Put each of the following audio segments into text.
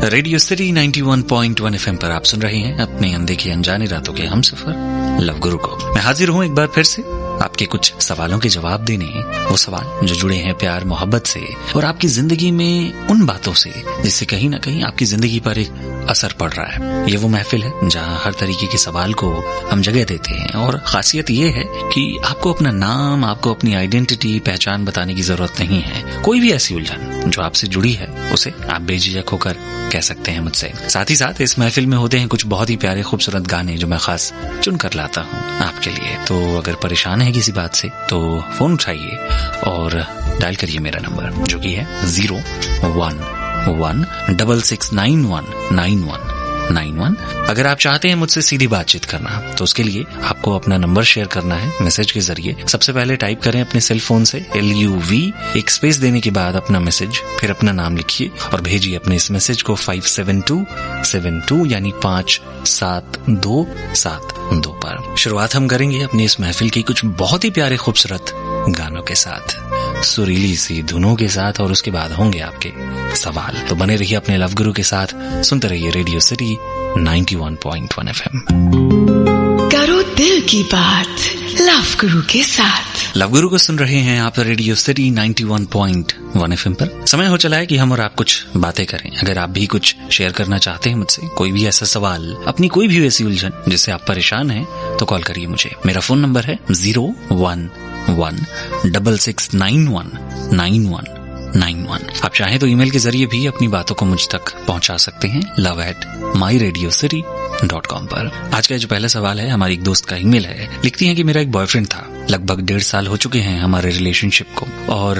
Radio city 91.1 FM पर आप सुन रहे हैं अपने अनदेखी अनजाने रातों के हमसफर लव गुरु को। मैं हाजिर हूं एक बार फिर से आपके कुछ सवालों के जवाब देने, वो सवाल जो जुड़े हैं प्यार मोहब्बत से और आपकी जिंदगी में उन बातों से जिससे कहीं ना कहीं आपकी जिंदगी पर एक असर पड़ रहा है। ये वो महफिल है जहाँ हर तरीके के सवाल को हम जगह देते हैं और खासियत ये है कि आपको अपना नाम, आपको अपनी आइडेंटिटी, पहचान बताने की जरूरत नहीं है। कोई भी ऐसी उलझन जो आपसे जुड़ी है उसे आप बेझिझक होकर कह सकते हैं मुझसे। साथ ही साथ इस महफिल में होते हैं कुछ बहुत ही प्यारे खूबसूरत गाने जो मैं खास चुन कर लाता हूँ आपके लिए। तो अगर परेशान है किसी बात से तो फोन उठाइए और डायल करिए मेरा नंबर जो कि है 01166919191। अगर आप चाहते हैं मुझसे सीधी बातचीत करना तो उसके लिए आपको अपना नंबर शेयर करना है मैसेज के जरिए। सबसे पहले टाइप करें अपने सेल फोन से LUV, एक स्पेस देने के बाद अपना मैसेज, फिर अपना नाम लिखिए और भेजिए अपने इस मैसेज को 57272 यानी 57272 पर। शुरुआत हम करेंगे अपनी इस महफिल की कुछ बहुत ही प्यारे खूबसूरत गानों के साथ, सुरीली सी धुनों के साथ, और उसके बाद होंगे आपके सवाल। तो बने रहिए अपने लव गुरु के साथ, सुनते रहिए रेडियो सिटी 91.1 FM। करो दिल की बात लव गुरु के साथ। लव गुरु को सुन रहे हैं आप रेडियो सिटी 91.1 FM पर। समय हो चला है कि हम और आप कुछ बातें करें। अगर आप भी कुछ शेयर करना चाहते हैं मुझसे, कोई भी ऐसा सवाल, अपनी कोई भी ऐसी उलझन जिससे आप परेशान हैं, तो कॉल करिए मुझे। मेरा फोन नंबर है 01166919191। आप चाहें तो ईमेल के जरिए भी अपनी बातों को मुझ तक पहुंचा सकते हैं love@myradiocity.com पर। आज का जो पहला सवाल है, हमारी एक दोस्त का ईमेल है। लिखती हैं कि मेरा एक बॉयफ्रेंड था, लगभग 1.5 साल हो चुके हैं हमारे रिलेशनशिप को, और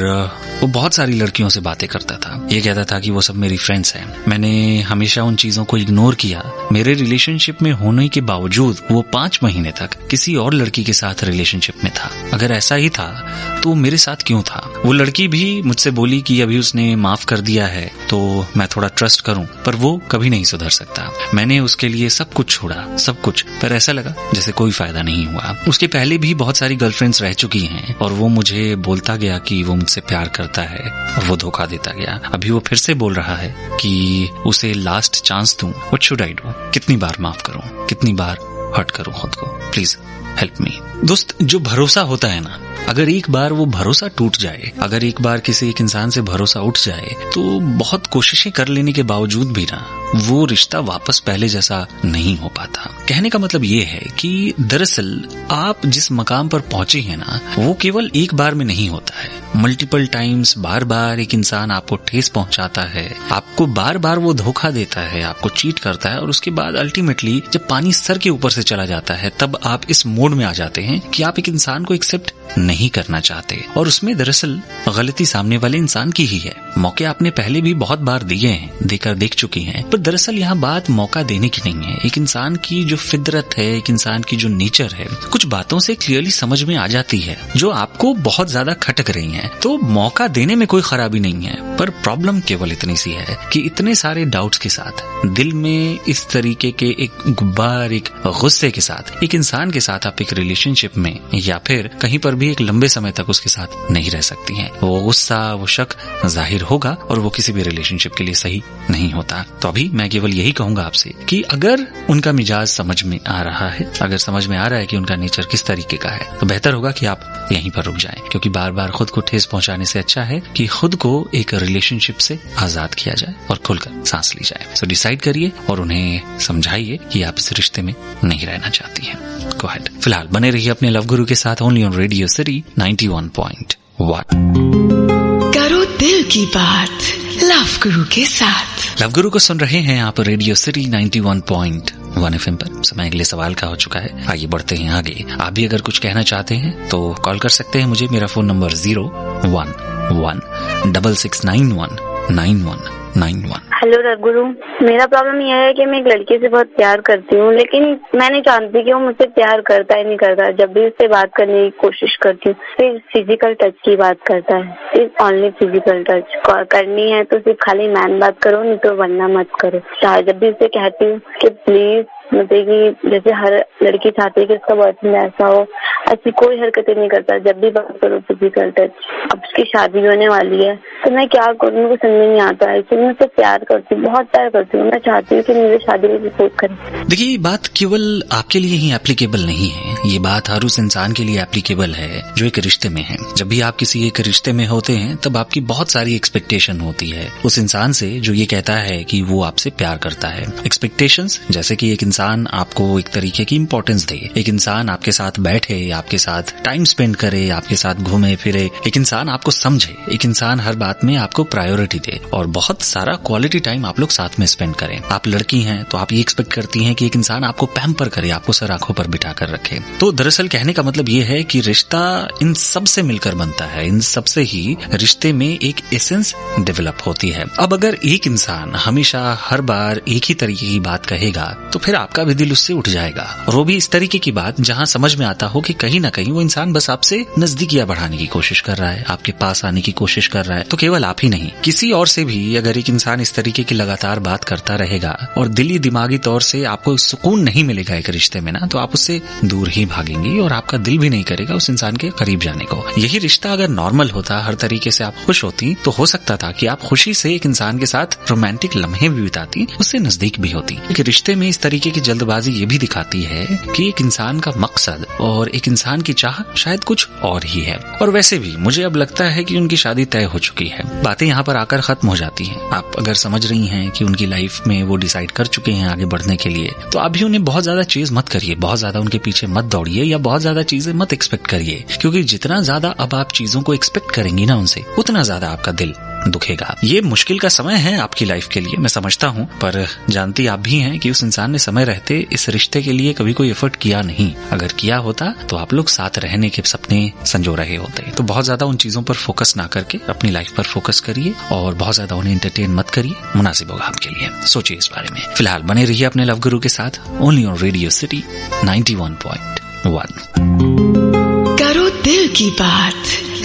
वो बहुत सारी लड़कियों से बातें करता था। ये कहता था कि वो सब मेरी फ्रेंड्स हैं। मैंने हमेशा उन चीजों को इग्नोर किया। मेरे रिलेशनशिप में होने के बावजूद वो 5 महीने तक किसी और लड़की के साथ रिलेशनशिप में था। अगर ऐसा ही था तो मेरे साथ क्यों था? वो लड़की भी मुझसे बोली कि अभी उसने माफ कर दिया है तो मैं थोड़ा ट्रस्ट करूं, पर वो कभी नहीं सुधर सकता। मैंने उसके लिए सब कुछ छोड़ा, सब कुछ, पर ऐसा लगा जैसे कोई फायदा नहीं हुआ। उसके पहले भी बहुत सारी गर्लफ्रेंड्स रह चुकी हैं और वो मुझे बोलता गया कि वो मुझसे प्यार करता है और वो धोखा देता गया। अभी वो फिर से बोल रहा है कि उसे लास्ट चांस दूं। What should I do? कितनी बार माफ करूं? कितनी बार हर्ट करूं खुद को? Please help me. दोस्त, जो भरोसा होता है ना, अगर एक बार वो भरोसा टूट जाए, अगर एक बार किसी एक इंसान से भरोसा उठ जाए, तो बहुत कोशिशें कर लेने के बावजूद भी ना वो रिश्ता वापस पहले जैसा नहीं हो पाता। कहने का मतलब ये है कि दरअसल आप जिस मकाम पर पहुंचे हैं ना, वो केवल एक बार में नहीं होता है। मल्टीपल टाइम्स, बार बार एक इंसान आपको ठेस पहुंचाता है, आपको बार बार वो धोखा देता है, आपको चीट करता है, और उसके बाद अल्टीमेटली जब पानी सर के ऊपर से चला जाता है तब आप इस मोड में आ जाते हैं कि आप एक इंसान को एक्सेप्ट नहीं करना चाहते, और उसमें दरअसल गलती सामने वाले इंसान की ही है। मौके आपने पहले भी बहुत बार दिए हैं, देख चुकी हैं, पर दरअसल यहाँ बात मौका देने की नहीं है। एक इंसान की जो फितरत है, एक इंसान की जो नेचर है, कुछ बातों से क्लियरली समझ में आ जाती है जो आपको बहुत ज्यादा खटक रही हैं। तो मौका देने में कोई खराबी नहीं है, पर प्रॉब्लम केवल इतनी सी है कि इतने सारे डाउट्स के साथ, दिल में इस तरीके के एक गुब्बार, एक गुस्से के साथ एक इंसान के साथ आप एक रिलेशनशिप में या फिर कहीं पर भी एक लंबे समय तक उसके साथ नहीं रह सकती हैं। वो गुस्सा, वो शक जाहिर होगा और वो किसी भी रिलेशनशिप के लिए सही नहीं होता। तो अभी मैं केवल यही कहूंगा आपसे कि अगर उनका मिजाज समझ में आ रहा है, अगर समझ में आ रहा है कि उनका नेचर किस तरीके का है, तो बेहतर होगा कि आप यहीं पर रुक जाएं, क्योंकि बार बार खुद को ठेस पहुंचाने से अच्छा है कि खुद को एक रिलेशनशिप से आजाद किया जाए और खुलकर सांस ली जाए। सो डिसाइड करिए और उन्हें समझाइए कि आप इस रिश्ते में नहीं रहना चाहती हैं। Go ahead. फिलहाल बने रहिए अपने लव गुरु के साथ, ओनली ऑन रेडियो सिटी 91.1। करो दिल की बात लव गुरु के साथ। लव गुरु को सुन रहे हैं आप रेडियो सिटी 91.1 FM पर। समय अगले सवाल का हो चुका है, आइए बढ़ते हैं आगे। आप भी अगर कुछ कहना चाहते हैं तो कॉल कर सकते हैं मुझे। मेरा फोन नंबर 01166919191। हेलो रघुरु, मेरा प्रॉब्लम यह है कि मैं एक लड़की से बहुत प्यार करती हूँ, लेकिन मैं नहीं जानती कि वो मुझसे प्यार करता है नहीं करता। जब भी उससे बात करने की कोशिश करती हूँ सिर्फ फिजिकल टच की बात करता है, सिर्फ ओनली फिजिकल टच करनी है तो सिर्फ खाली मैन बात करो, नहीं तो वरना मत करो। जब भी उससे कहती हूँ कि प्लीज मतलब कि जैसे हर लड़की चाहती है कि उसका बॉयफ्रेंड ऐसा हो, ऐसी कोई हरकतें नहीं करता, जब भी बात करो फिजिकल टच। अब उसकी शादी होने वाली है तो मैं क्या करूँ, मुझे समझ नहीं आता है। मैं उससे प्यार करती हूँ, बहुत प्यार करती हूँ, मैं चाहती हूँ कि मुझे शादी में प्रपोज करे। देखिए, ये बात केवल आपके लिए ही एप्लीकेबल नहीं है, ये बात हर उस इंसान के लिए एप्लीकेबल है जो एक रिश्ते में है। जब भी आप किसी एक रिश्ते में होते हैं तब आपकी बहुत सारी एक्सपेक्टेशन होती है उस इंसान से जो ये कहता है कि वो आपसे प्यार करता है। एक्सपेक्टेशंस जैसे कि एक इंसान आपको एक तरीके की इंपॉर्टेंस दे, एक इंसान आपके साथ बैठे, आपके साथ टाइम स्पेंड करे, आपके साथ घूमे फिरे, एक इंसान आपको समझे, एक इंसान हर बात में आपको प्रायोरिटी दे और बहुत सारा क्वालिटी टाइम आप लोग साथ में स्पेंड करें। आप लड़की हैं तो आप ये एक्सपेक्ट करती हैं कि एक इंसान आपको पैम्पर करे, आपको सर आंखों पर बिठा कर रखे। तो दरअसल कहने का मतलब ये है कि रिश्ता इन सब से मिलकर बनता है, इन सब से ही रिश्ते में एक एसेंस डेवलप होती है। अब अगर एक इंसान हमेशा हर बार एक ही तरीके की बात कहेगा तो फिर आपका भी दिल उससे उठ जाएगा, और वो भी इस तरीके की बात जहां समझ में आता हो कि कहीं ना कहीं वो इंसान बस आपसे नजदीकियां बढ़ाने की कोशिश कर रहा है, आपके पास आने की कोशिश कर रहा है। तो केवल आप ही नहीं, किसी और से भी अगर एक इंसान इस तरीके की लगातार बात करता रहेगा और दिली दिमागी तौर से आपको सुकून नहीं मिलेगा एक रिश्ते में ना, तो आप उससे दूर ही भागेंगी और आपका दिल भी नहीं करेगा उस इंसान के करीब जाने को। यही रिश्ता अगर नॉर्मल होता, हर तरीके से आप खुश होती, तो हो सकता था कि आप खुशी से एक इंसान के साथ रोमांटिक लम्हे भी बिताती, उससे नजदीक भी होती। एक रिश्ते में इस तरीके की जल्दबाजी ये भी दिखाती है कि एक इंसान का मकसद और एक इंसान की चाह शायद कुछ और ही है। और वैसे भी मुझे अब लगता है कि उनकी शादी तय हो चुकी है, बातें यहाँ पर आकर खत्म हो जाती हैं। आप अगर समझ रही हैं कि उनकी लाइफ में वो डिसाइड कर चुके हैं आगे बढ़ने के लिए, तो आप भी उन्हें बहुत ज्यादा चीज मत करिए, बहुत ज्यादा उनके पीछे मत दौड़िए या बहुत ज्यादा चीजें मत एक्सपेक्ट करिए, क्योंकि जितना ज्यादा अब आप चीजों को एक्सपेक्ट करेंगी ना उनसे, उतना ज्यादा आपका दिल दुखेगा। ये मुश्किल का समय है आपकी लाइफ के लिए, मैं समझता हूँ, पर जानती आप भी हैं कि उस इंसान ने समय रहते इस रिश्ते के लिए कभी कोई एफर्ट किया नहीं। अगर किया होता तो आप लोग साथ रहने के सपने संजो रहे होते। तो बहुत ज्यादा उन चीजों पर फोकस ना करके अपनी लाइफ पर फोकस करिए और बहुत ज्यादा उन्हें एंटरटेन मत करिए, मुनासिब होगा आपके लिए। सोचिए इस बारे में। फिलहाल बने रहिए अपने लव गुरु के साथ, ओनली ऑन रेडियो सिटी 91.1। करो दिल की बात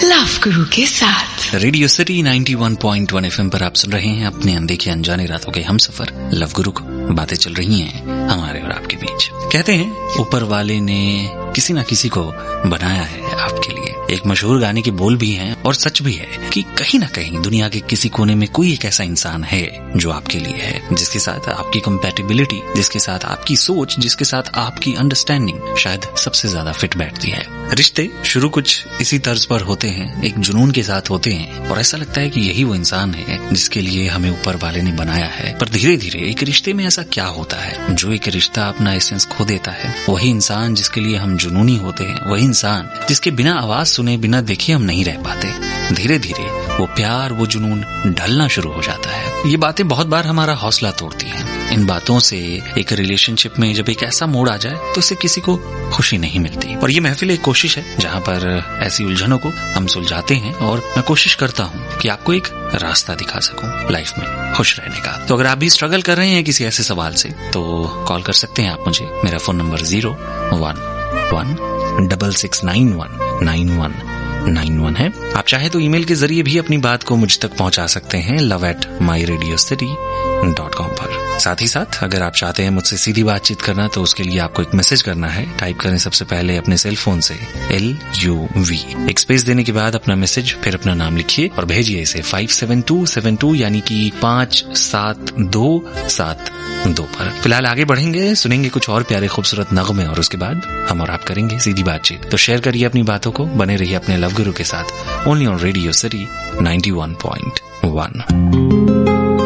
लव गुरु के साथ। रेडियो सिटी 91.1 FM पर आप सुन रहे हैं अपने अनदेखे अनजाने रातों के हमसफर लव गुरु को। बातें चल रही हैं हमारे और आपके बीच। कहते हैं ऊपर वाले ने किसी न किसी को बनाया है आपके लिए। एक मशहूर गाने के बोल भी हैं और सच भी है कि कहीं ना कहीं दुनिया के किसी कोने में कोई एक ऐसा इंसान है जो आपके लिए है, जिसके साथ आपकी कंपैटिबिलिटी, जिसके साथ आपकी सोच, जिसके साथ आपकी अंडरस्टैंडिंग शायद सबसे ज्यादा फिट बैठती है। रिश्ते शुरू कुछ इसी तर्ज पर होते हैं, एक जुनून के साथ होते हैं और ऐसा लगता है कि यही वो इंसान है जिसके लिए हमें ऊपर वाले ने बनाया है। पर धीरे धीरे एक रिश्ते में ऐसा क्या होता है जो एक रिश्ता अपना एसेंस खो देता है? वही इंसान जिसके लिए हम जुनूनी होते हैं, वही इंसान जिसके बिना आवाज सुने, बिना देखे हम नहीं रह पाते, धीरे धीरे वो प्यार, वो जुनून ढलना शुरू हो जाता है। ये बातें बहुत बार हमारा हौसला तोड़ती हैं। इन बातों से एक रिलेशनशिप में जब एक ऐसा मोड़ आ जाए तो इससे किसी को खुशी नहीं मिलती। और ये महफिल एक कोशिश है जहाँ पर ऐसी उलझनों को हम सुलझाते हैं और मैं कोशिश करता हूँ कि आपको एक रास्ता दिखा सकूं लाइफ में खुश रहने का। तो अगर आप भी स्ट्रगल कर रहे हैं किसी ऐसे सवाल से तो कॉल कर सकते हैं आप मुझे। मेरा फोन नंबर 01166919191 है। आप चाहे तो ईमेल के जरिए भी अपनी बात को मुझ तक पहुंचा सकते हैं love@myradiocity.com पर। साथ ही साथ अगर आप चाहते हैं मुझसे सीधी बातचीत करना तो उसके लिए आपको एक मैसेज करना है। टाइप करें सबसे पहले अपने सेल फोन से LUV, एक स्पेस देने के बाद अपना मैसेज, फिर अपना नाम लिखिए और भेजिए इसे 57272 यानी कि 57272 पर। फिलहाल आगे बढ़ेंगे, सुनेंगे कुछ और प्यारे खूबसूरत नगमे और उसके बाद हम और आप करेंगे सीधी बातचीत। तो शेयर करिए अपनी बातों को, बने रहिए अपने लव गुरु के साथ, ओनली ऑन रेडियो सिटी 91.1।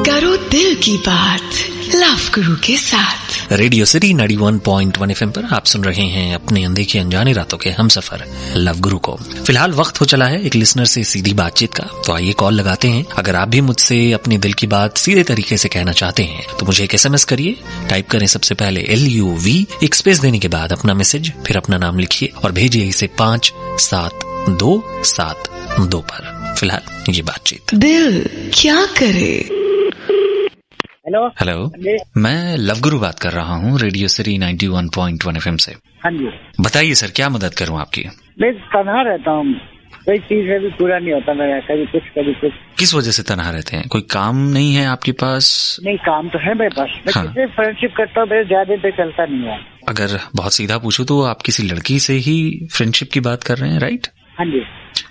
करो दिल की बात लव गुरु के साथ। रेडियो सिटी 91.1 FM पर आप सुन रहे हैं अपने अनदेखे अनजाने रातों के हमसफर लव गुरु को। फिलहाल वक्त हो चला है एक लिसनर से सीधी बातचीत का, तो आइए कॉल लगाते हैं। अगर आप भी मुझसे अपने दिल की बात सीधे तरीके से कहना चाहते हैं तो मुझे एक SMS करिए। टाइप करें सबसे पहले LUV, एक स्पेस देने के बाद अपना मैसेज, फिर अपना नाम लिखिए और भेजिए इसे 57272 पर। फिलहाल ये बातचीत। दिल क्या करे। हेलो, मैं लव गुरु बात कर रहा हूँ रेडियो सिटी 91.1 FM से। हाँ जी, बताइए सर, क्या मदद करूँ आपकी? मैं तन्हा रहता हूँ। कोई चीज में भी पूरा नहीं होता मेरा, कभी कुछ। किस वजह से तनहा रहते हैं? कोई काम नहीं है आपके पास? नहीं, काम तो है मेरे पास, मैं किससे फ्रेंडशिप करता हूँ, मेरे ज्यादा पे चलता नहीं है। अगर बहुत सीधा पूछूं तो आप किसी लड़की से ही फ्रेंडशिप की बात कर रहे हैं, राइट? हाँ जी।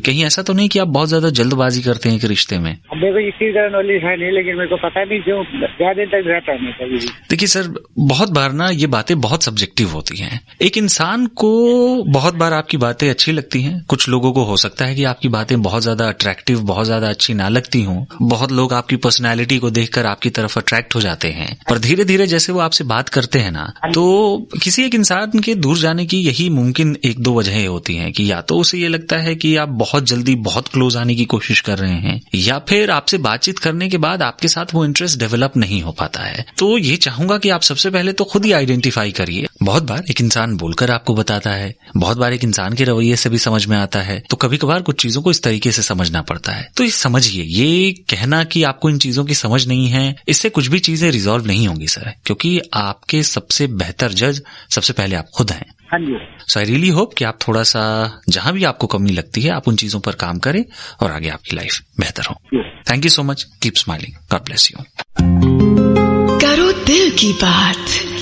कहीं ऐसा तो नहीं कि आप बहुत ज्यादा जल्दबाजी करते हैं कि रिश्ते में? अब मेरे को इस चीज का नॉलेज है नहीं, लेकिन मेरे को पता नहीं क्यों ज्यादा दिन तक रहता है कभी भी। देखिए सर, बहुत बार ना ये बातें बहुत सब्जेक्टिव होती हैं। एक इंसान को बहुत बार आपकी बातें अच्छी लगती हैं, कुछ लोगों को हो सकता है कि आपकी बातें बहुत ज्यादा अट्रैक्टिव, बहुत ज्यादा अच्छी ना लगती हों। बहुत लोग आपकी पर्सनैलिटी को देखकर आपकी तरफ अट्रैक्ट हो जाते हैं, पर धीरे धीरे जैसे वो आपसे बात करते हैं ना, तो किसी एक इंसान के दूर जाने की यही मुमकिन एक दो वजहें होती हैं कि या तो उसे ये लगता है कि आप बहुत जल्दी बहुत क्लोज आने की कोशिश कर रहे हैं, या फिर आपसे बातचीत करने के बाद आपके साथ वो इंटरेस्ट डेवलप नहीं हो पाता है। तो ये चाहूंगा कि आप सबसे पहले तो खुद ही आइडेंटिफाई करिए। बहुत बार एक इंसान बोलकर आपको बताता है, बहुत बार एक इंसान के रवैये से भी समझ में आता है, तो कभी कभार कुछ चीजों को इस तरीके से समझना पड़ता है। तो ये समझिए, ये कहना कि आपको इन चीजों की समझ नहीं है, इससे कुछ भी चीजें रिजॉल्व नहीं होंगी सर, क्योंकि आपके सबसे बेहतर जज सबसे पहले आप खुद हैं। हाँ जी। सो आई रियली होप कि आप थोड़ा सा जहां भी आपको कमी लगती है आप उन चीजों पर काम करें और आगे आपकी लाइफ बेहतर हो। Thank you so much, keep smiling, God bless you. करो दिल की बात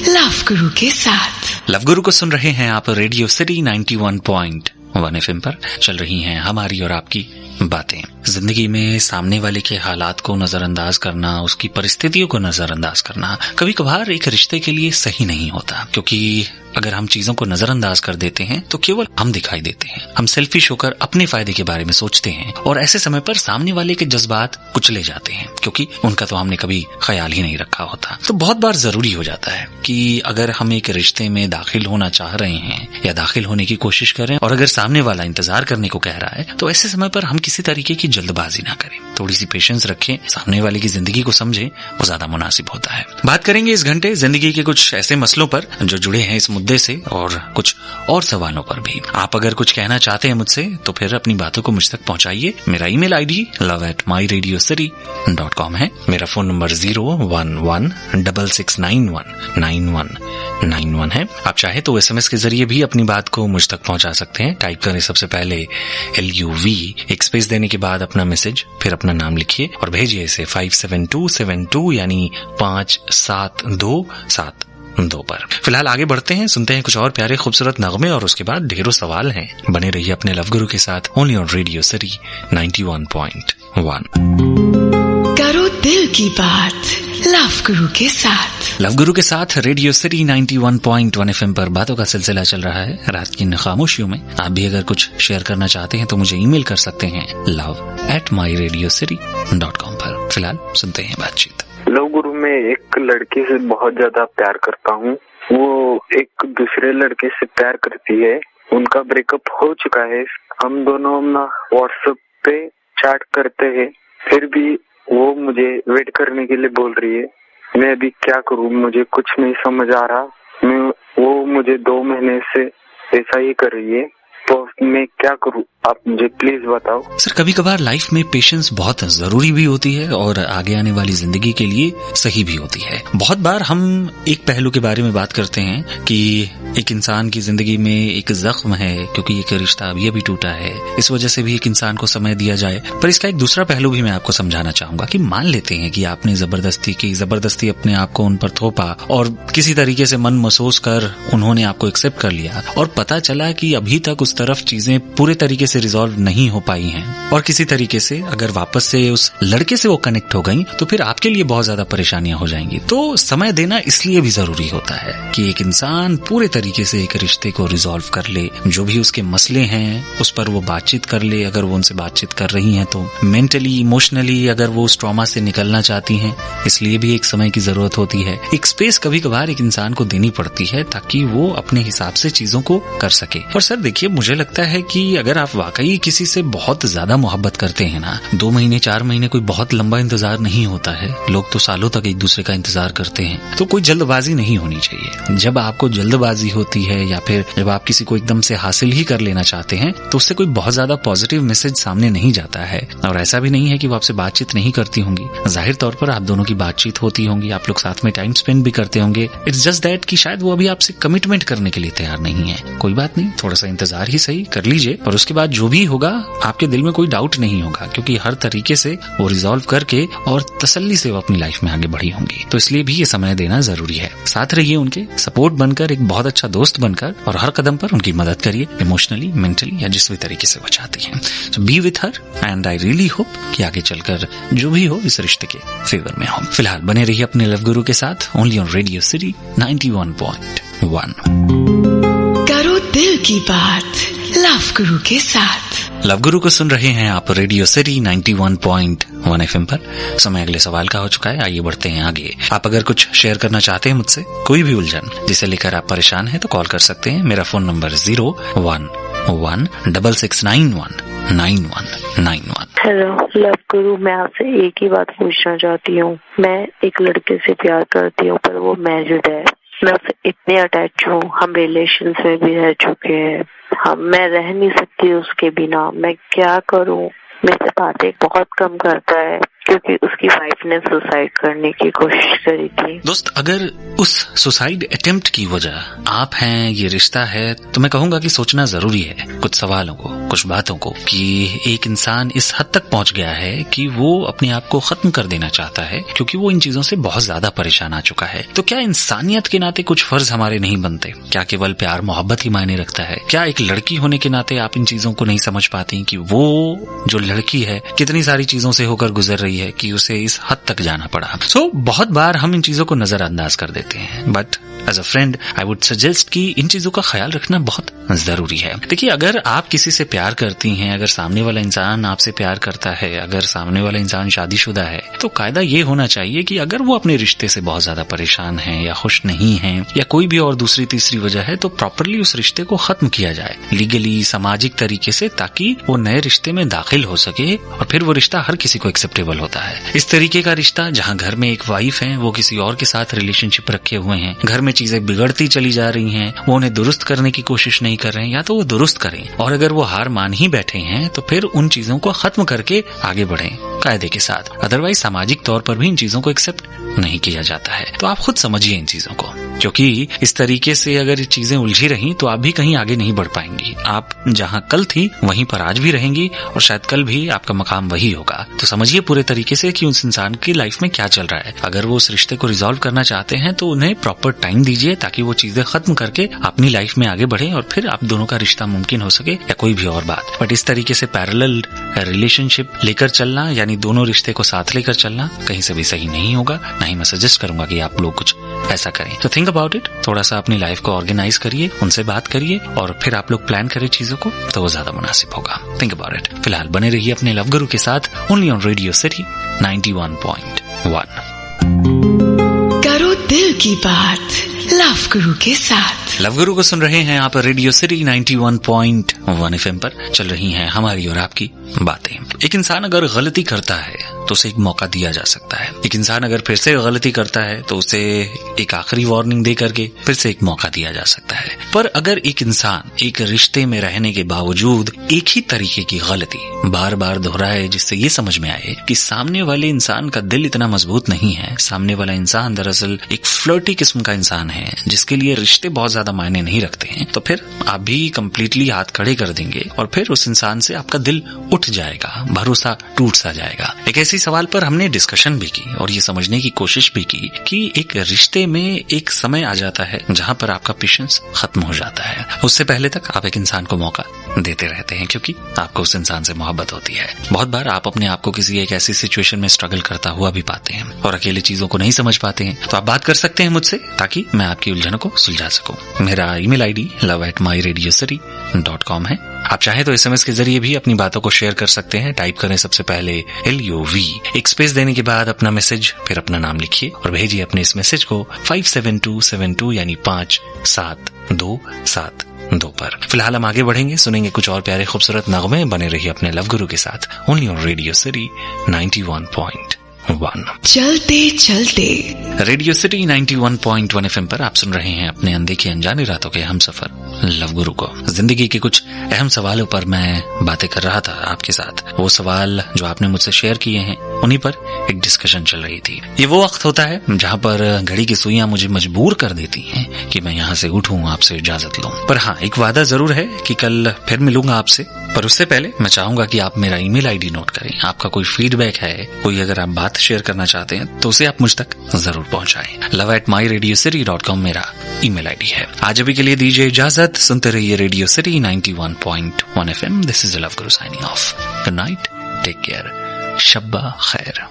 लव गुरु के साथ। लव गुरु को सुन रहे हैं आप रेडियो सिटी 91.1 FM पर। चल रही हैं हमारी और आपकी बातें। जिंदगी में सामने वाले के हालात को नजरअंदाज करना, उसकी परिस्थितियों को नजरअंदाज करना कभी कभार एक रिश्ते के लिए सही नहीं होता, क्योंकि अगर हम चीजों को नजरअंदाज कर देते हैं तो केवल हम दिखाई देते हैं। हम सेल्फिश होकर अपने फायदे के बारे में सोचते हैं और ऐसे समय पर सामने वाले के जज्बात कुचले जाते हैं, क्योंकि उनका तो हमने कभी ख्याल ही नहीं रखा होता। तो बहुत बार जरूरी हो जाता है कि अगर हम एक रिश्ते में दाखिल होना चाह रहे हैं या दाखिल होने की कोशिश कर रहे हैं और अगर सामने वाला इंतजार करने को कह रहा है, तो ऐसे समय पर हम किसी तरीके की जल्दबाजी ना करें, थोड़ी सी पेशेंस रखें, सामने वाले की जिंदगी को समझें, वो ज्यादा मुनासिब होता है। बात करेंगे इस घंटे जिंदगी के कुछ ऐसे मसलों पर जो जुड़े हैं इस मुद्दे से और कुछ और सवालों पर भी। आप अगर कुछ कहना चाहते हैं मुझसे तो फिर अपनी बातों को मुझ तक पहुंचाइए। मेरा ईमेल आईडी love@myradiocity.com है। मेरा फोन नंबर 01166919191 है। आप चाहे तो SMS के जरिए भी अपनी बात को मुझ तक पहुंचा सकते हैं। टाइप करें सबसे पहले LUV, एक स्पेस देने के बाद अपना मैसेज, फिर अपना नाम लिखिए और भेजिए इसे 57272 यानी 57272 पर। फिलहाल आगे बढ़ते हैं, सुनते हैं कुछ और प्यारे खूबसूरत नगमे और उसके बाद ढेरों सवाल हैं। बने रहिए अपने लव गुरु के साथ, ओनली ऑन रेडियो सिटी 91.1। करो दिल की बात लव गुरु के साथ। लव गुरु के साथ रेडियो सिटी 91.1 FM पर बातों का सिलसिला चल रहा है रात की इन खामोशियों में। आप भी अगर कुछ शेयर करना चाहते हैं तो मुझे ईमेल कर सकते हैं love@myradiocity.com पर। फिलहाल सुनते हैं बातचीत। लव गुरु में एक लड़की से बहुत ज्यादा प्यार करता हूँ। वो एक दूसरे लड़के से प्यार करती है, उनका ब्रेकअप हो चुका है। हम दोनों अपना व्हाट्सएप पे चैट करते हैं, फिर भी वो मुझे वेट करने के लिए बोल रही है। मैं अभी क्या करूँ, मुझे कुछ नहीं समझ आ रहा। वो मुझे 2 महीने से ऐसा ही कर रही है, तो मैं क्या करूं, आप मुझे प्लीज बताओ। सर, कभी कभार लाइफ में पेशेंस बहुत जरूरी भी होती है और आगे आने वाली जिंदगी के लिए सही भी होती है। बहुत बार हम एक पहलू के बारे में बात करते हैं कि एक इंसान की जिंदगी में एक जख्म है क्योंकि एक रिश्ता अभी अभी टूटा है, इस वजह से भी एक इंसान को समय दिया जाए। पर इसका एक दूसरा पहलू भी मैं आपको समझाना चाहूंगा कि मान लेते हैं कि आपने जबरदस्ती अपने आप को उन पर थोपा और किसी तरीके से मन महसूस कर उन्होंने आपको एक्सेप्ट कर लिया और पता चला कि अभी तक उस तरफ चीजें पूरे तरीके से रिजॉल्व नहीं हो पाई हैं और किसी तरीके से अगर वापस से उस लड़के से वो कनेक्ट हो गई तो फिर आपके लिए बहुत ज्यादा परेशानियां हो जाएंगी। तो समय देना इसलिए भी जरूरी होता है कि एक इंसान पूरे तरीके से एक रिश्ते को रिजॉल्व कर ले, जो भी उसके मसले हैं उस पर वो बातचीत कर ले। अगर वो उनसे बातचीत कर रही हैं तो मेंटली इमोशनली अगर वो उस ट्रॉमा से निकलना चाहती हैं, इसलिए भी एक समय की जरूरत होती है। एक स्पेस कभी कभार एक इंसान को देनी पड़ती है ताकि वो अपने हिसाब से चीजों को कर सके। और सर देखिए, मुझे लगता है कि अगर आप वाकई किसी से बहुत ज्यादा मोहब्बत करते हैं ना, 2 महीने 4 महीने कोई बहुत लंबा इंतजार नहीं होता है। लोग तो सालों तक एक दूसरे का इंतजार करते हैं। तो कोई जल्दबाजी नहीं होनी चाहिए। जब आपको जल्दबाजी होती है या फिर जब आप किसी को एकदम से हासिल ही कर लेना चाहते हैं तो उससे कोई बहुत ज्यादा पॉजिटिव मैसेज सामने नहीं जाता है। और ऐसा भी नहीं है कि वो आपसे बातचीत नहीं करती होंगी, जाहिर तौर पर आप दोनों की बातचीत होती होंगी, आप लोग साथ में टाइम स्पेंड भी करते होंगे। इट्स जस्ट दैट कि शायद वो अभी आपसे कमिटमेंट करने के लिए तैयार नहीं है। कोई बात नहीं, थोड़ा सा इंतजार ही सही कर लीजिए और उसके बाद जो भी होगा आपके दिल में कोई डाउट नहीं होगा, क्योंकि हर तरीके से वो रिजॉल्व करके और तसल्ली से वो अपनी लाइफ में आगे बढ़ी होंगी। तो इसलिए भी ये समय देना जरूरी है। साथ रहिए उनके, सपोर्ट बनकर, एक बहुत अच्छा दोस्त बनकर, और हर कदम पर उनकी मदद करिए, इमोशनली, मेंटली या जिस भी तरीके से वो चाहती है। So be with her and I really hope कि आगे चलकर जो भी हो इस रिश्ते के फेवर में हो। फिलहाल बने रहिए अपने लव गुरु के साथ, ओनली ऑन रेडियो सिटी 91.1। करो दिल की बात लव गुरु के साथ। लव गुरु को सुन रहे हैं आप रेडियो सिटी 91.1 FM पर। समय अगले सवाल का हो चुका है, आइए बढ़ते हैं आगे। आप अगर कुछ शेयर करना चाहते हैं मुझसे, कोई भी उलझन जिसे लेकर आप परेशान हैं, तो कॉल कर सकते हैं। मेरा फोन नंबर 0116919191। हेलो लव गुरु, मैं आपसे एक ही बात पूछना चाहती हूँ। मैं एक लड़के से प्यार करती हूँ, पर वो मैरिड है। मैं उससे इतने अटैच हूँ, हम रिलेशन में भी रह चुके हैं। मैं रह नहीं सकती उसके बिना। मैं क्या करूँ? मेरे से बातें बहुत कम करता है, क्योंकि उसकी वाइफ ने सुसाइड करने की कोशिश करी थी। दोस्त, अगर उस सुसाइड अटेम्प्ट की वजह आप हैं, ये रिश्ता है, तो मैं कहूंगा कि सोचना जरूरी है कुछ सवालों को, कुछ बातों को, कि एक इंसान इस हद तक पहुंच गया है कि वो अपने आप को खत्म कर देना चाहता है, क्योंकि वो इन चीजों से बहुत ज्यादा परेशान आ चुका है। तो क्या इंसानियत के नाते कुछ फर्ज हमारे नहीं बनते? क्या केवल प्यार मोहब्बत ही मायने रखता है? क्या एक लड़की होने के नाते आप इन चीजों को नहीं समझ पाती कि वो जो लड़की है कितनी सारी चीजों से होकर गुजर रही है कि उसे इस हद तक जाना पड़ा? बहुत बार हम इन चीजों को नजरअंदाज कर देते हैं, but as a friend I would suggest कि इन चीजों का ख्याल रखना बहुत जरूरी है। देखिए, अगर आप किसी से प्यार करती हैं, अगर सामने वाला इंसान आपसे प्यार करता है, अगर सामने वाला इंसान शादीशुदा है, तो कायदा ये होना चाहिए कि अगर वो अपने रिश्ते से बहुत ज्यादा परेशान है या खुश नहीं है या कोई भी और दूसरी तीसरी वजह है, तो प्रॉपरली उस रिश्ते को खत्म किया जाए, लीगली, सामाजिक तरीके से, ताकि वो नए रिश्ते में दाखिल हो सके। और फिर वो रिश्ता हर किसी को एक्सेप्टेबल होता है। इस तरीके का रिश्ता जहाँ घर में एक वाइफ है, वो किसी और के साथ रिलेशनशिप रखे हुए हैं, घर में चीजें बिगड़ती चली जा रही हैं, वो उन्हें दुरुस्त करने की कोशिश नहीं कर रहे हैं, या तो वो दुरुस्त करें, और अगर वो हार मान ही बैठे हैं तो फिर उन चीजों को खत्म करके आगे बढ़ें कायदे के साथ। अदरवाइज सामाजिक तौर पर भी इन चीजों को एक्सेप्ट नहीं किया जाता है। तो आप खुद समझिए इन चीजों को, क्योंकि इस तरीके से अगर ये चीजें उलझी रही तो आप भी कहीं आगे नहीं बढ़ पाएंगी। आप जहाँ कल थी वहीं पर आज भी रहेंगी, और शायद कल भी आपका मकाम वही होगा। तो समझिए पूरे तरीके से कि उस इंसान की लाइफ में क्या चल रहा है। अगर वो उस रिश्ते को रिजॉल्व करना चाहते हैं तो उन्हें प्रॉपर टाइम दीजिए, ताकि वो चीजें खत्म करके अपनी लाइफ में आगे बढ़े, और फिर आप दोनों का रिश्ता मुमकिन हो सके, या कोई भी और बात। बट इस तरीके से पैरेलल रिलेशनशिप लेकर चलना, यानी दोनों रिश्ते को साथ लेकर चलना, कहीं से भी सही नहीं होगा। ना ही मैं सजेस्ट करूंगा कि आप लोग कुछ ऐसा करें। तो थिंक अबाउट इट, थोड़ा सा अपनी लाइफ को ऑर्गेनाइज करिए, उनसे बात करिए, और फिर आप लोग प्लान करें चीजों को, तो वो ज्यादा मुनासिब होगा। Think about it. फिलहाल बने रहिए अपने लव गुरु के साथ, ओनली ऑन रेडियो सिटी 91.1। करो दिल की बात लव गुरु के साथ। लव गुरु को सुन रहे हैं आप रेडियो सिटी 91.1 FM पर। चल रही हैं हमारी और आपकी बातें। एक इंसान अगर गलती करता है तो उसे एक मौका दिया जा सकता है। एक इंसान अगर फिर से गलती करता है तो उसे एक आखिरी वार्निंग दे करके फिर से एक मौका दिया जा सकता है। पर अगर एक इंसान एक रिश्ते में रहने के बावजूद एक ही तरीके की गलती बार बार दोहराए, जिससे ये समझ में आए कि सामने वाले इंसान का दिल इतना मजबूत नहीं है, सामने वाला इंसान दरअसल एक फ्लर्टी किस्म का इंसान है जिसके लिए रिश्ते बहुत ज्यादा मायने नहीं रखते हैं, तो फिर आप भी कंप्लीटली हाथ खड़े कर देंगे और फिर उस इंसान से आपका दिल उठ जाएगा, भरोसा टूट सा जाएगा। एक ऐसी सवाल पर हमने डिस्कशन भी की और ये समझने की कोशिश भी की कि एक रिश्ते में एक समय आ जाता है जहां पर आपका पेशेंस खत्म हो जाता है। उससे पहले तक आप एक इंसान को मौका देते रहते हैं क्योंकि आपको उस इंसान से मोहब्बत होती है। बहुत बार आप अपने आप को किसी एक ऐसी सिचुएशन में स्ट्रगल करता हुआ भी पाते हैं और अकेले चीजों को नहीं समझ पाते हैं, तो आप बात कर सकते हैं मुझसे ताकि मैं आपकी उलझनों को सुलझा सकूं। मेरा ईमेल आईडी love@myradiocity.com है। आप चाहे तो SMS के जरिए भी अपनी बातों को शेयर कर सकते हैं। टाइप करें सबसे पहले LOV, एक स्पेस देने के बाद अपना मैसेज, फिर अपना नाम लिखिए और भेजिए अपने इस मैसेज को 57272 यानी 57272 पर। फिलहाल हम आगे बढ़ेंगे, सुनेंगे कुछ और प्यारे खूबसूरत नगमे। बने रहिए अपने लव गुरु के साथ, ओनली ऑन रेडियो सिटी 91.1। चलते चलते रेडियो सिटी 91.1 FM पर आप सुन रहे हैं अपने अनदेखे अनजाने रातों के हम सफर लव गुरु को। जिंदगी के कुछ अहम सवालों पर मैं बातें कर रहा था आपके साथ। वो सवाल जो आपने मुझसे शेयर किए हैं उन्हीं पर एक डिस्कशन चल रही थी। ये वो वक्त होता है जहाँ पर घड़ी की सुइयां मुझे मजबूर कर देती हैं कि मैं यहाँ से उठूं, आपसे इजाजत लूं। पर हाँ, एक वादा जरूर है कि कल फिर मिलूंगा आपसे पर उससे पहले मैं चाहूंगा कि आप मेरा ईमेल आईडी नोट करें। आपका कोई फीडबैक है, कोई अगर आप बात शेयर करना चाहते हैं तो उसे आप मुझ तक जरूर पहुंचाएं। love@myradiocity.com मेरा ईमेल आईडी है। आज अभी के लिए दीजिए इजाजत, सुनते रहिए radio city 91.1 FM। This is love guru signing off. Good night, take care, शब्बा खैर।